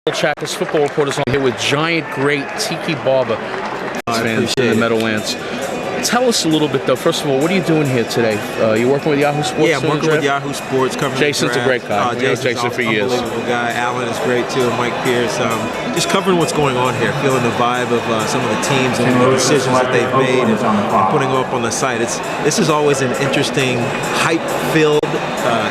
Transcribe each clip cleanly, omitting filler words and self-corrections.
Chackers football reporters on here with giant great Tiki Barber fans in the Meadowlands. Tell us a little bit though. First of all, what are you doing here today? You working with Yahoo Sports? Yeah, I'm working with Yahoo Sports. Covering Jason's a great guy. Jason for years. Unbelievable guy. Alan is great too. Mike Pierce. Just covering what's going on here, feeling the vibe of some of the teams and the decisions that they've made and putting them up on the site. This is always an interesting, hype-filled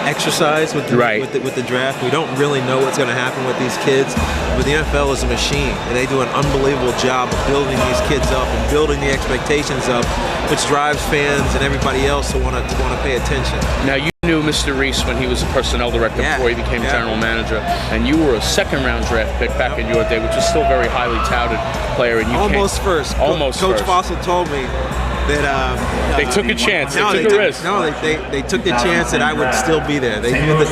exercise with the draft. We don't really know what's going to happen with these kids, but the NFL is a machine, and they do an unbelievable job of building these kids up and building the expectations up, which drives fans and everybody else to want to pay attention. Now, you knew Mr. Reese when he was a personnel director before he became general manager, and you were a second-round draft pick back in your day, which is still a very highly touted player. And you almost first. Coach Fossil told me that they took a chance. They took a risk. No, they took the chance that I would still be there. They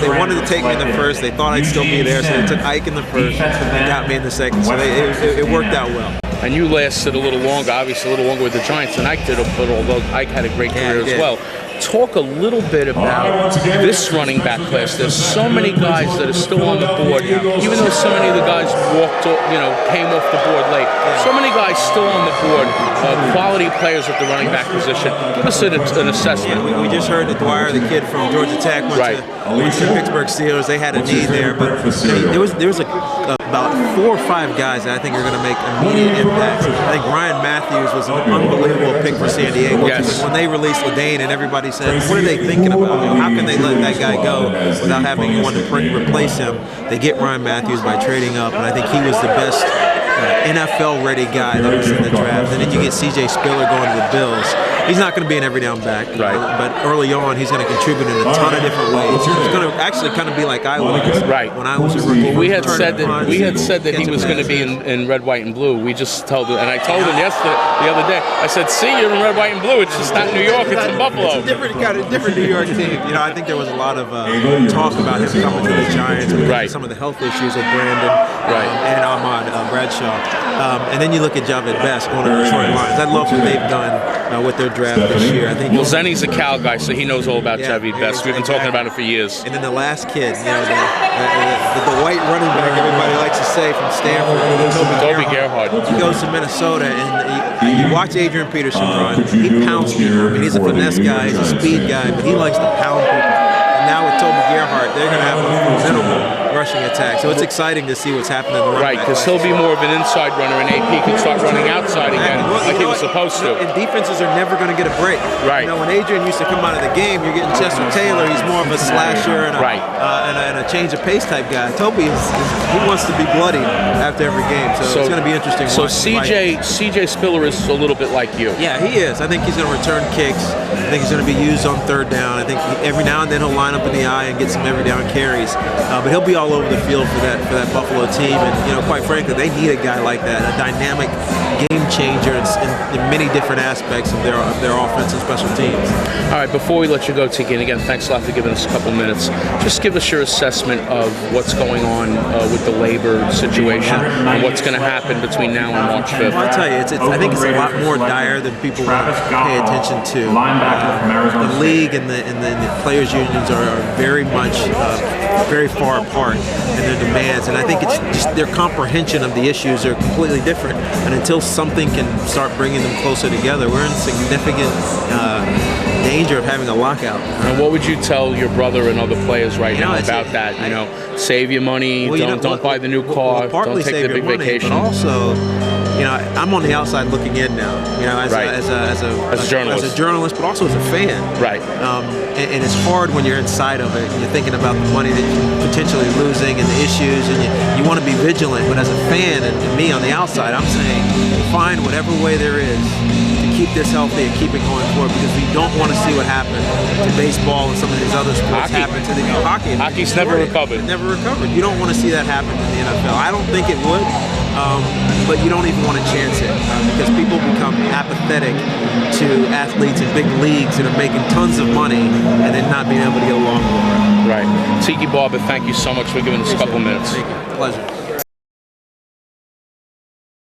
wanted to take me in the first. They thought I'd still be there, so they took Ike in the first and got me in the second. So it worked out well. And you lasted a little longer, obviously a little longer with the Giants than Ike did, but although Ike had a great career as well. Talk a little bit about this running back class. There's so many guys that are still on the board, even though so many of the guys came off the board late. So many guys still on the board, quality players at the running back position. Give us an assessment. Yeah, we just heard that Dwyer, the kid from Georgia Tech, went to the Pittsburgh Steelers. They had a need there, but there was about 4 or 5 guys that I think are going to make immediate impacts. I think Ryan Matthews was an unbelievable pick for San Diego. When they released LaDaine and everybody said, what are they thinking about? How can they let that guy go without having one to replace him? They get Ryan Matthews by trading up, and I think he was the best NFL-ready guy that was in the draft. And then you get C.J. Spiller going to the Bills. He's not going to be an every down back, but early on he's going to contribute in a ton of different ways. He's going to actually kind of be like I was when I was a rookie. Well, we had said that he was going to be in red, white, and blue. We just told him, and I told him the other day. I said, "See, you're in red, white, and blue. It's just not New York. It's in Buffalo." It's a different New York team. I think there was a lot of talk about him coming to the Giants because of some of the health issues with Brandon and Ahmad Bradshaw. And then you look at Javed Best going to the Detroit Lions. I love what they've done with their draft this year. I think Zenny's a Cal guy, so he knows all about Javed Best. We've been talking about it for years. And then the last kid, the white running back everybody likes to say from Stanford, Toby Gerhardt. He goes to Minnesota, and you watch Adrian Peterson run. He pounds people. I mean, he's a finesse guy, he's a speed guy, but he likes to pound people. And now with Toby Gerhardt, they're going to have a formidable rushing attack. So it's exciting to see what's happening in the running back. Because he'll be more of an inside runner, and AP can start running outside again like he was supposed to. And defenses are never going to get a break. When Adrian used to come out of the game, you're getting Chester Taylor. He's more of a slasher and a change of pace type guy. Toby he wants to be bloody after every game. So it's going to be interesting. So CJ Spiller is a little bit like you. Yeah, he is. I think he's going to return kicks. I think he's going to be used on third down. I think every now and then he'll line up in the eye and get some every down carries. But he'll be all over the field for that Buffalo team, and quite frankly, they need a guy like that, a dynamic game changer in many different aspects of their offense and special teams. All right, before we let you go, Tiki, and again, thanks a lot for giving us a couple minutes. Just give us your assessment of what's going on with the labor situation and what's going to happen between now and March 5th. Well, I'll tell you, I think it's a lot more dire than people want to pay attention to. The league and the players' unions are very much very far apart in their demands, and I think it's just their comprehension of the issues are completely different. And until something can start bringing them closer together, we're in significant danger of having a lockout. And what would you tell your brother and other players right now about that? Save your money, don't buy the new car, don't take the big vacation. But also, I'm on the outside looking in now. As a journalist, but also as a fan. And it's hard when you're inside of it and you're thinking about the money that you're potentially losing and the issues, and you want to be vigilant. But as a fan and me on the outside, I'm saying find whatever way there is to keep this healthy and keep it going forward, because we don't want to see what happened to baseball and some of these other sports happen to the hockey. Hockey's never recovered. Never recovered. You don't want to see that happen in the NFL. I don't think it would. But you don't even want to chance it because people become apathetic to athletes in big leagues that are making tons of money and then not being able to get along with it. Tiki Barber, thank you so much for giving us a couple minutes. Thank you. Pleasure.